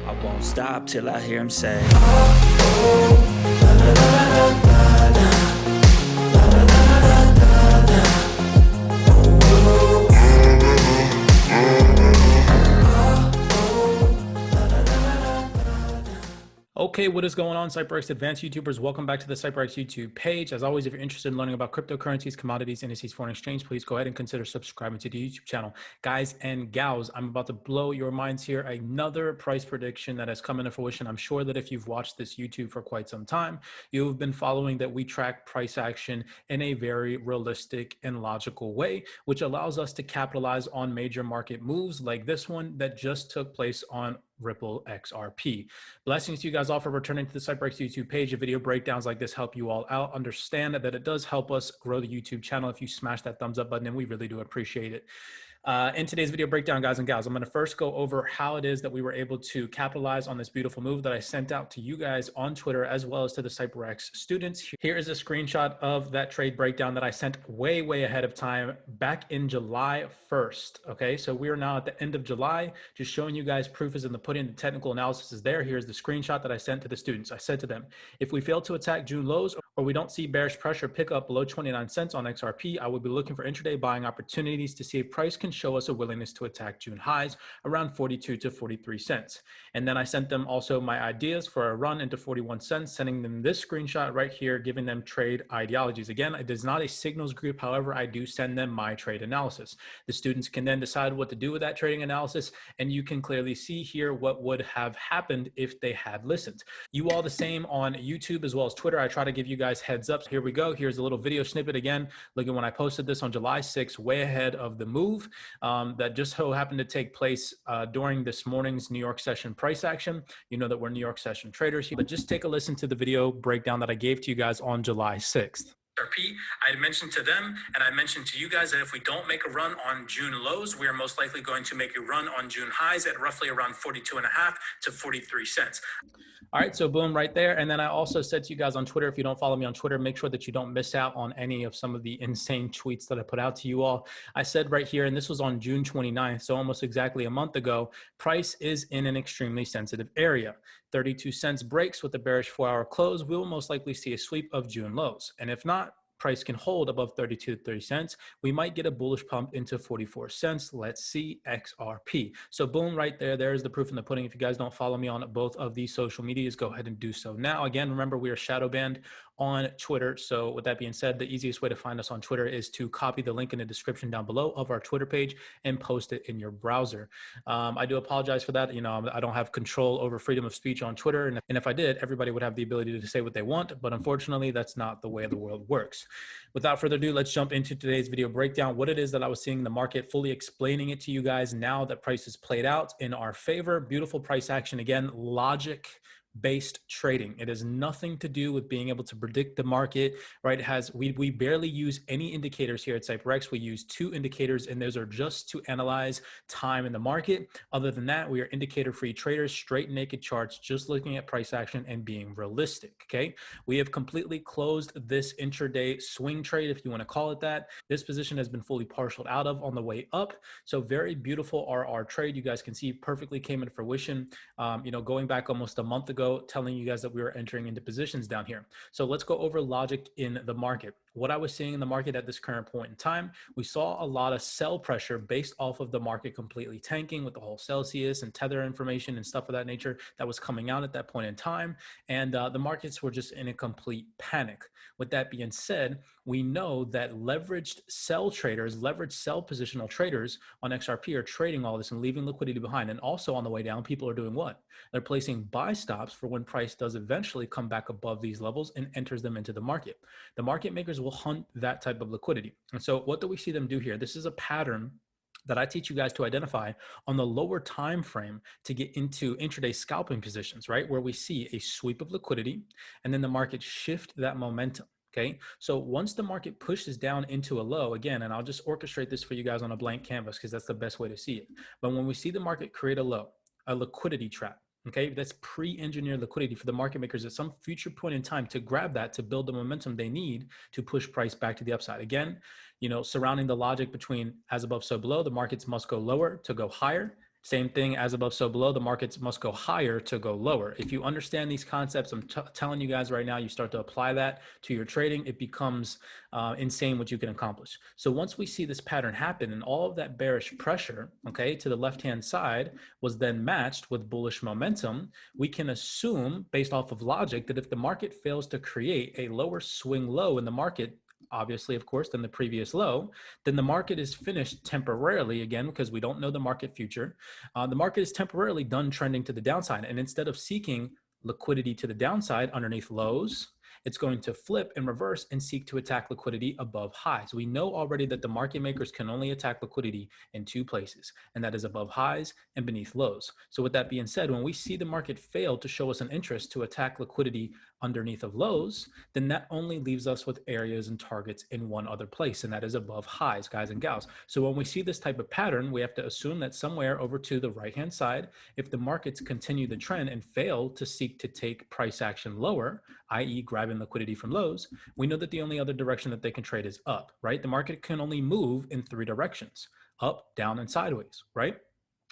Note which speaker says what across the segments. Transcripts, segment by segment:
Speaker 1: I won't stop till I hear him say,
Speaker 2: Okay, what is going on, CYPRX advanced YouTubers? Welcome back to the CYPRX YouTube page. As always, if you're interested in learning about cryptocurrencies, commodities, indices, foreign exchange, please go ahead and consider subscribing to the YouTube channel. Guys and gals, I'm about to blow your minds here. Another price prediction that has come into fruition. I'm sure that if you've watched this YouTube for quite some time, you've been following that we track price action in a very realistic and logical way, which allows us to capitalize on major market moves like this one that just took place on Ripple XRP. Blessings to you guys all for returning to the CYPRX YouTube page. Video breakdowns like this help you all out. Understand that it does help us grow the YouTube channel if you smash that thumbs up button, and we really do appreciate it. In today's video breakdown, guys and gals, I'm going to first go over how it is that we were able to capitalize on this beautiful move that I sent out to you guys on Twitter as well as to the CYPRX students. Here is a screenshot of that trade breakdown that I sent way ahead of time back in July 1st. Okay, so we are now at the end of July, just showing you guys proof is in the pudding. The technical analysis is there. Here's the screenshot that I sent to the students. I said to them, if we fail to attack June lows or we don't see bearish pressure pick up below 29 cents on XRP, I will be looking for intraday buying opportunities to see if price can show us a willingness to attack June highs around 42 to 43 cents. And then I sent them also my ideas for a run into 41 cents, sending them this screenshot right here, giving them trade ideologies. Again, it is not a signals group. However, I do send them my trade analysis. The students can then decide what to do with that trading analysis. And you can clearly see here what would have happened if they had listened. You all the same on YouTube as well as Twitter. I try to give you guys heads up. Here we go. Here's a little video snippet again. Look at when I posted this on July 6th, way ahead of the move. That just so happened to take place during this morning's New York session price action. You know that we're New York session traders here, but just take a listen to the video breakdown that I gave to you guys on July 6th. I had mentioned to them and I mentioned to you guys that if we don't make a run on June lows, we are most likely going to make a run on June highs at roughly around 42.5 to 43 cents. All right, so boom right there. And then I also said to you guys on Twitter, if you don't follow me on Twitter, make sure that you don't miss out on any of some of the insane tweets that I put out to you all. I said right here, and this was on June 29th, so almost exactly a month ago, price is in an extremely sensitive area. 32 cents breaks with a bearish 4-hour close, we will most likely see a sweep of June lows. And if not, price can hold above 32 to 30 cents. We might get a bullish pump into 44 cents. Let's see XRP. So boom, right there. There's the proof in the pudding. If you guys don't follow me on both of these social medias, go ahead and do so now. Again, remember we are shadow banned on Twitter. So with that being said, the easiest way to find us on Twitter is to copy the link in the description down below of our Twitter page and post it in your browser. I do apologize for that. You know, I don't have control over freedom of speech on Twitter. And if I did, everybody would have the ability to say what they want. But unfortunately, that's not the way the world works. Without further ado, let's jump into today's video breakdown. What it is that I was seeing in the market, fully explaining it to you guys now that price is played out in our favor. Beautiful price action. Again, logic based trading. It has nothing to do with being able to predict the market, right? It has, we barely use any indicators here at CYPRX. We use 2 indicators, and those are just to analyze time in the market. Other than that, we are indicator free traders, straight naked charts, just looking at price action and being realistic. Okay. We have completely closed this intraday swing trade, if you want to call it that. This position has been fully partialed out of on the way up. So very beautiful RR trade. You guys can see perfectly came into fruition. You know, going back almost a month ago, telling you guys that we were entering into positions down here. So let's go over logic in the market. What I was seeing in the market at this current point in time, we saw a lot of sell pressure based off of the market completely tanking with the whole Celsius and Tether information and stuff of that nature that was coming out at that point in time. And the markets were just in a complete panic. With that being said, we know that leveraged sell traders, leveraged sell positional traders on XRP are trading all this and leaving liquidity behind. And also on the way down, people are doing what? They're placing buy stops for when price does eventually come back above these levels and enters them into the market. The market makers will hunt that type of liquidity. And so what do we see them do here? This is a pattern that I teach you guys to identify on the lower time frame to get into intraday scalping positions, right? Where we see a sweep of liquidity and then the market shift that momentum. Okay, so once the market pushes down into a low again, and I'll just orchestrate this for you guys on a blank canvas because that's the best way to see it. But when we see the market create a low, a liquidity trap, okay, that's pre-engineered liquidity for the market makers at some future point in time to grab that to build the momentum they need to push price back to the upside. Again, you know, surrounding the logic between as above, so below, the markets must go lower to go higher. Same thing, as above, so below. The markets must go higher to go lower. If you understand these concepts, I'm telling you guys right now, you start to apply that to your trading, it becomes insane what you can accomplish. So once we see this pattern happen and all of that bearish pressure, okay, to the left-hand side was then matched with bullish momentum, we can assume based off of logic that if the market fails to create a lower swing low in the market, obviously, of course, than the previous low, then the market is finished temporarily, again, because we don't know the market future. The market is temporarily done trending to the downside. And instead of seeking liquidity to the downside underneath lows, it's going to flip and reverse and seek to attack liquidity above highs. We know already that the market makers can only attack liquidity in two places, and that is above highs and beneath lows. So with that being said, when we see the market fail to show us an interest to attack liquidity underneath of lows, then that only leaves us with areas and targets in one other place, and that is above highs, guys and gals. So when we see this type of pattern, we have to assume that somewhere over to the right-hand side, if the markets continue the trend and fail to seek to take price action lower, i.e. grabbing liquidity from lows, we know that the only other direction that they can trade is up, right? The market can only move in three directions: up, down, and sideways, right?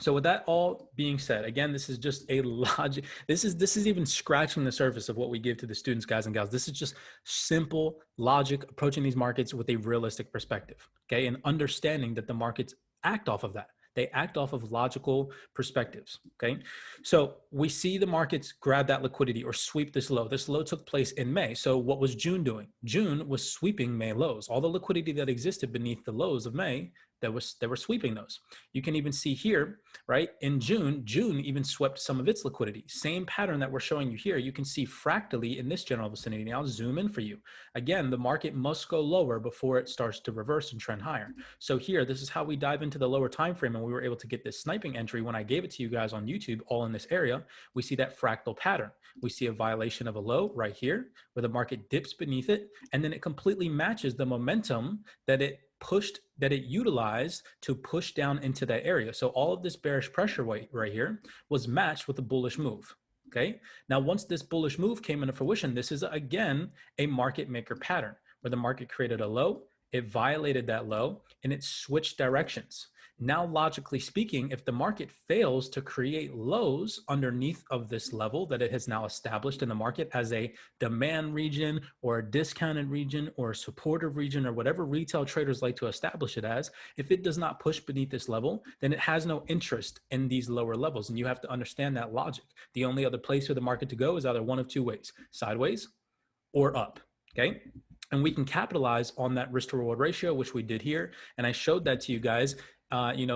Speaker 2: So with that all being said, again, this is just a logic. This is even scratching the surface of what we give to the students, guys and gals. This is just simple logic approaching these markets with a realistic perspective, okay? And understanding that the markets act off of that. They act off of logical perspectives, okay? So we see the markets grab that liquidity or sweep this low. This low took place in May. So what was June doing? June was sweeping May lows. All the liquidity that existed beneath the lows of May, they were sweeping those. You can even see here, right? In June even swept some of its liquidity. Same pattern that we're showing you here. You can see fractally in this general vicinity. Now I'll zoom in for you. Again, the market must go lower before it starts to reverse and trend higher. So here, this is how we dive into the lower time frame, and we were able to get this sniping entry when I gave it to you guys on YouTube, all in this area. We see that fractal pattern. We see a violation of a low right here where the market dips beneath it, and then it completely matches the momentum that it utilized to push down into that area. So all of this bearish pressure right here was matched with a bullish move. Okay. Now, once this bullish move came into fruition, this is again a market maker pattern where the market created a low, it violated that low, and it switched directions. Now, logically speaking, if the market fails to create lows underneath of this level that it has now established in the market as a demand region or a discounted region or a supportive region or whatever retail traders like to establish it as, if it does not push beneath this level, then it has no interest in these lower levels. And you have to understand that logic. The only other place for the market to go is either one of two ways: sideways or up, okay? And we can capitalize on that risk to reward ratio, which we did here. And I showed that to you guys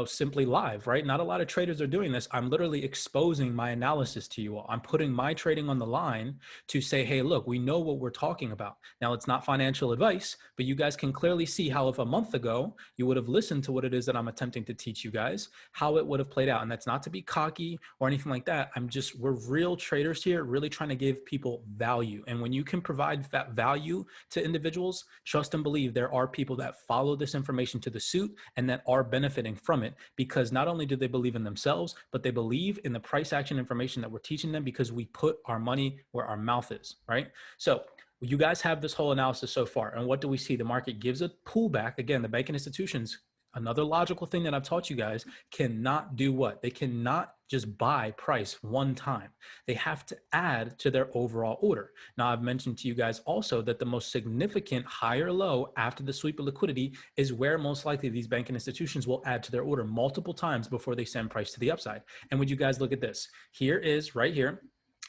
Speaker 2: simply live, right? Not a lot of traders are doing this. I'm literally exposing my analysis to you all. I'm putting my trading on the line to say, hey, look, we know what we're talking about. Now, it's not financial advice, but you guys can clearly see how if a month ago you would have listened to what it is that I'm attempting to teach you guys, how it would have played out. And that's not to be cocky or anything like that. We're real traders here, really trying to give people value. And when you can provide that value to individuals, trust and believe there are people that follow this information to the suit and that are benefiting from it, because not only do they believe in themselves, but they believe in the price action information that we're teaching them, because we put our money where our mouth is, right? So you guys have this whole analysis so far. And what do we see? The market gives a pullback. Again, the banking institutions, another logical thing that I've taught you guys, cannot do what? They cannot just buy price one time. They have to add to their overall order. Now, I've mentioned to you guys also that the most significant higher low after the sweep of liquidity is where most likely these banking institutions will add to their order multiple times before they send price to the upside. And would you guys look at this? Here is right here,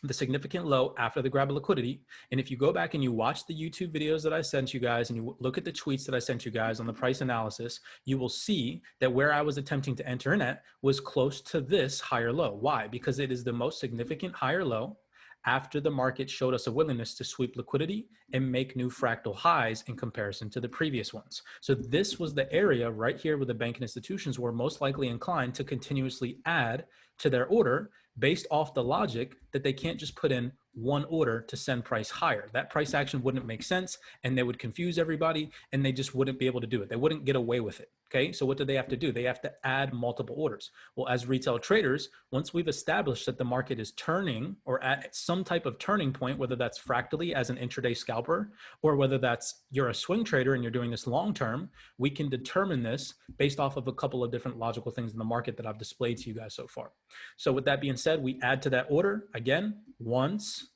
Speaker 2: the significant low after the grab of liquidity. And if you go back and you watch the YouTube videos that I sent you guys and you look at the tweets that I sent you guys on the price analysis, you will see that where I was attempting to enter in at was close to this higher low. Why? Because it is the most significant higher low after the market showed us a willingness to sweep liquidity and make new fractal highs in comparison to the previous ones. So this was the area right here where the banking institutions were most likely inclined to continuously add to their order based off the logic that they can't just put in one order to send price higher. That price action wouldn't make sense, and they would confuse everybody, and they just wouldn't be able to do it. They wouldn't get away with it. Okay, so what do they have to do? They have to add multiple orders. Well, as retail traders, once we've established that the market is turning or at some type of turning point, whether that's fractally as an intraday scalper, or whether that's you're a swing trader and you're doing this long term, we can determine this based off of a couple of different logical things in the market that I've displayed to you guys so far. So with that being said, we add to that order again, once,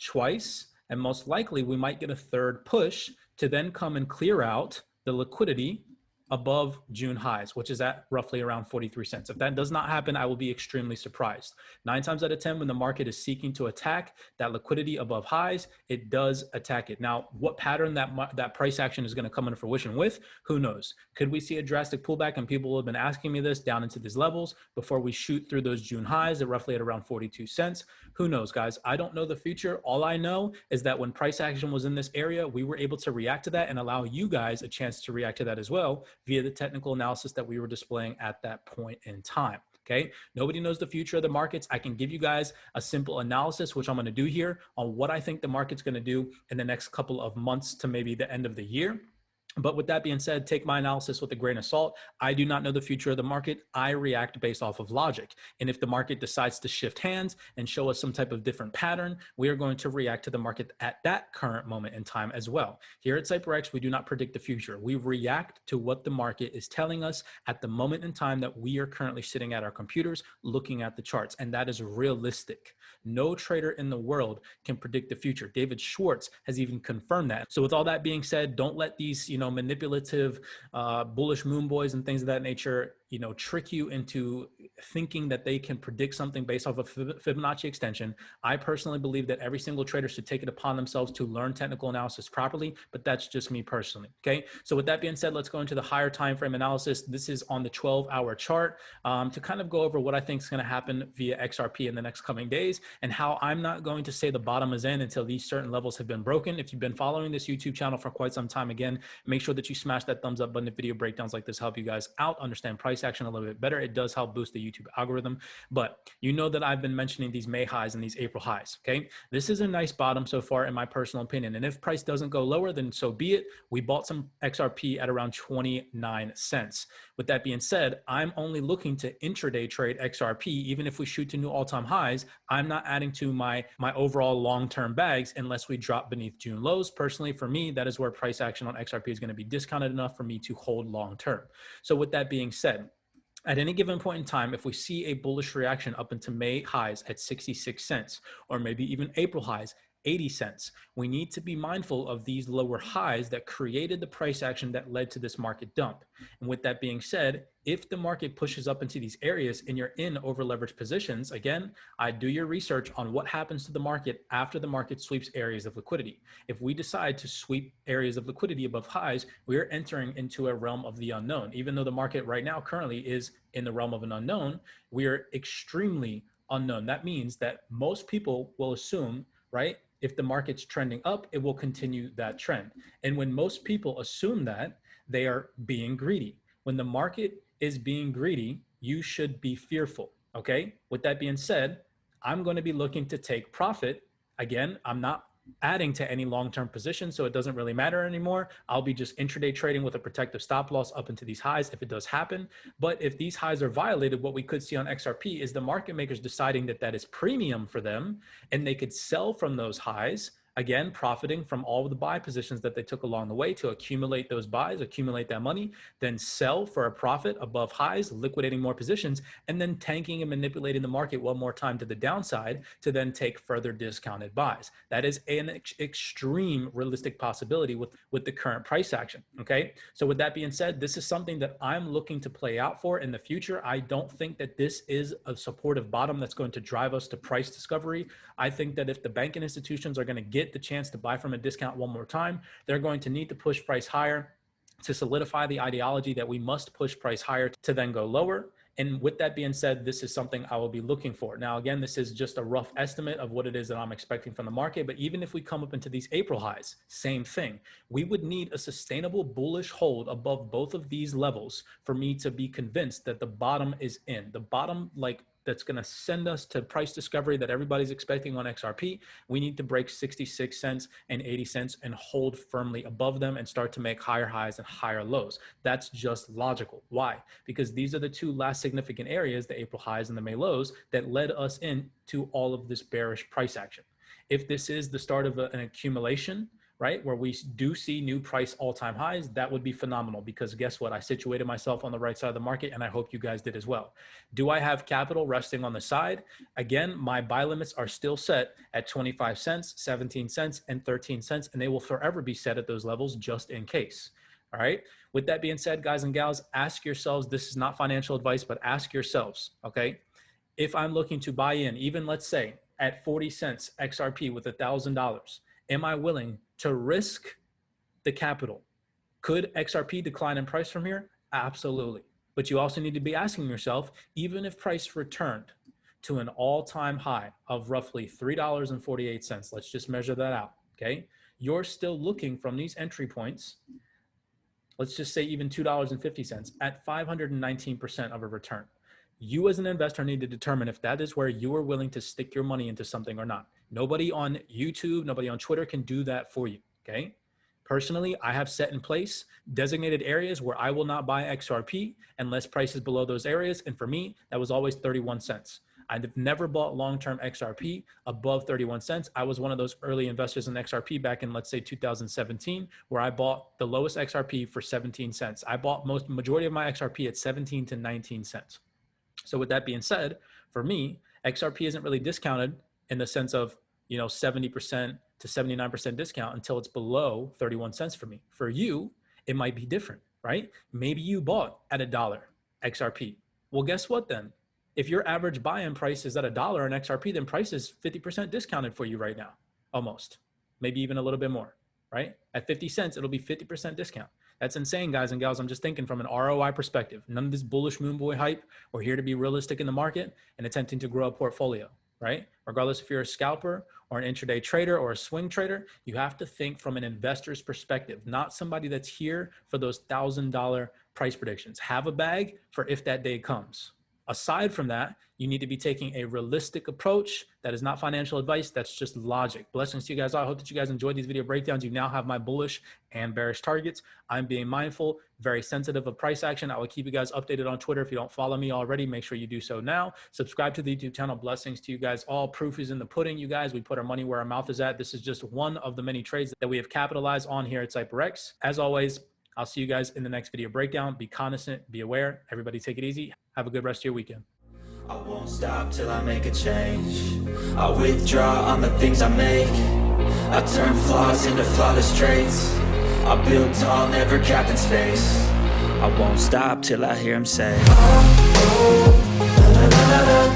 Speaker 2: twice, and most likely we might get a third push to then come and clear out the liquidity above June highs, which is at roughly around 43 cents. If that does not happen, I will be extremely surprised. 9 times out of 10, when the market is seeking to attack that liquidity above highs, it does attack it. Now, what pattern that price action is going to come into fruition with, who knows? Could we see a drastic pullback? And people have been asking me this down into these levels before we shoot through those June highs at roughly at around 42 cents. Who knows, guys? I don't know the future. All I know is that when price action was in this area, we were able to react to that and allow you guys a chance to react to that as well via the technical analysis that we were displaying at that point in time. Okay. Nobody knows the future of the markets. I can give you guys a simple analysis, which I'm going to do here on what I think the market's going to do in the next couple of months to maybe the end of the year. But with that being said, take my analysis with a grain of salt. I do not know the future of the market. I react based off of logic. And if the market decides to shift hands and show us some type of different pattern, we are going to react to the market at that current moment in time as well. Here at CYPRX, we do not predict the future. We react to what the market is telling us at the moment in time that we are currently sitting at our computers looking at the charts. And that is realistic. No trader in the world can predict the future. David Schwartz has even confirmed that. So with all that being said, don't let these, manipulative, bullish moon boys and things of that nature, trick you into thinking that they can predict something based off of Fibonacci extension. I personally believe that every single trader should take it upon themselves to learn technical analysis properly, but that's just me personally. Okay. So with that being said, let's go into the higher time frame analysis. This is on the 12-hour chart to kind of go over what I think is going to happen via XRP in the next coming days and how I'm not going to say the bottom is in until these certain levels have been broken. If you've been following this YouTube channel for quite some time, again, make sure that you smash that thumbs up button if video breakdowns like this help you guys out, understand price action a little bit better. It does help boost the YouTube algorithm. But you know that I've been mentioning these May highs and these April highs. Okay. This is a nice bottom so far in my personal opinion. And if price doesn't go lower, then so be it. We bought some XRP at around 29 cents. With that being said, I'm only looking to intraday trade XRP. Even if we shoot to new all-time highs, I'm not adding to my overall long-term bags unless we drop beneath June lows. Personally, for me, that is where price action on XRP is going to be discounted enough for me to hold long-term. So with that being said, at any given point in time, if we see a bullish reaction up into May highs at 66 cents, or maybe even April highs, 80 cents, we need to be mindful of these lower highs that created the price action that led to this market dump. And with that being said, if the market pushes up into these areas and you're in over leveraged positions, again, I do your research on what happens to the market after the market sweeps areas of liquidity. If we decide to sweep areas of liquidity above highs, we are entering into a realm of the unknown. Even though the market right now currently is in the realm of an unknown, we are extremely unknown. That means that most people will assume, right, if the market's trending up, it will continue that trend. And when most people assume that, they are being greedy. When the market is being greedy, you should be fearful. Okay. With that being said, I'm going to be looking to take profit. Again, I'm not adding to any long-term position, so it doesn't really matter anymore. I'll be just intraday trading with a protective stop loss up into these highs if it does happen. But if these highs are violated, what we could see on XRP is the market makers deciding that that is premium for them, and they could sell from those highs, again, profiting from all of the buy positions that they took along the way to accumulate those buys, accumulate that money, then sell for a profit above highs, liquidating more positions, and then tanking and manipulating the market one more time to the downside to then take further discounted buys. That is an extreme realistic possibility with the current price action. Okay. So with that being said, this is something that I'm looking to play out for in the future. I don't think that this is a supportive bottom that's going to drive us to price discovery. I think that if the banking institutions are going to get the chance to buy from a discount one more time, they're going to need to push price higher to solidify the ideology that we must push price higher to then go lower. And with that being said, this is something I will be looking for. Now, again, this is just a rough estimate of what it is that I'm expecting from the market. But even if we come up into these April highs, same thing. We would need a sustainable bullish hold above both of these levels for me to be convinced that the bottom is in. The bottom, like that's going to send us to price discovery that everybody's expecting on XRP, we need to break 66 cents and 80 cents and hold firmly above them and start to make higher highs and higher lows. That's just logical. Why? Because these are the two last significant areas, the April highs and the May lows, that led us into all of this bearish price action. If this is the start of an accumulation, right, where we do see new price all-time highs, that would be phenomenal, because guess what? I situated myself on the right side of the market, and I hope you guys did as well. Do I have capital resting on the side? Again, my buy limits are still set at 25 cents, 17 cents, and 13 cents, and they will forever be set at those levels just in case. All right. With that being said, guys and gals, ask yourselves, this is not financial advice, but ask yourselves, okay, if I'm looking to buy in, even let's say at 40 cents XRP with $1,000, am I willing to risk the capital? Could XRP decline in price from here? Absolutely. But you also need to be asking yourself, even if price returned to an all-time high of roughly $3.48, let's just measure that out, okay? You're still looking from these entry points, let's just say even $2.50 at 519% of a return. You as an investor need to determine if that is where you are willing to stick your money into something or not. Nobody on YouTube, nobody on Twitter can do that for you, okay? Personally, I have set in place designated areas where I will not buy XRP unless price is below those areas. And for me, that was always 31 cents. I've never bought long-term XRP above 31 cents. I was one of those early investors in XRP back in, let's say, 2017, where I bought the lowest XRP for 17 cents. I bought majority of my XRP at 17 to 19 cents. So with that being said, for me, XRP isn't really discounted in the sense of, 70% to 79% discount until it's below 31 cents for me. For you, it might be different, right? Maybe you bought at $1 XRP. Well, guess what then? If your average buy-in price is at $1 in XRP, then price is 50% discounted for you right now, almost, maybe even a little bit more, right? At 50 cents, it'll be 50% discount. That's insane, guys and gals. I'm just thinking from an ROI perspective. None of this bullish moon boy hype. We're here to be realistic in the market and attempting to grow a portfolio, right? Regardless if you're a scalper or an intraday trader or a swing trader, you have to think from an investor's perspective, not somebody that's here for those $1,000 price predictions. Have a bag for if that day comes. Aside from that, you need to be taking a realistic approach. That is not financial advice. That's just logic. Blessings to you guys all. I hope that you guys enjoyed these video breakdowns. You now have my bullish and bearish targets. I'm being mindful, very sensitive of price action. I will keep you guys updated on Twitter. If you don't follow me already, make sure you do so now. Subscribe to the YouTube channel. Blessings to you guys all. Proof is in the pudding, you guys. We put our money where our mouth is at. This is just one of the many trades that we have capitalized on here at CYPRX. As always, I'll see you guys in the next video breakdown. Be cognizant, be aware. Everybody take it easy. Have a good rest of your weekend.
Speaker 1: I won't stop till I make a change. I withdraw on the things I make. I turn flaws into flawless traits. I build tall, never capped in space. I won't stop till I hear him say, oh, oh, la, la, la, la.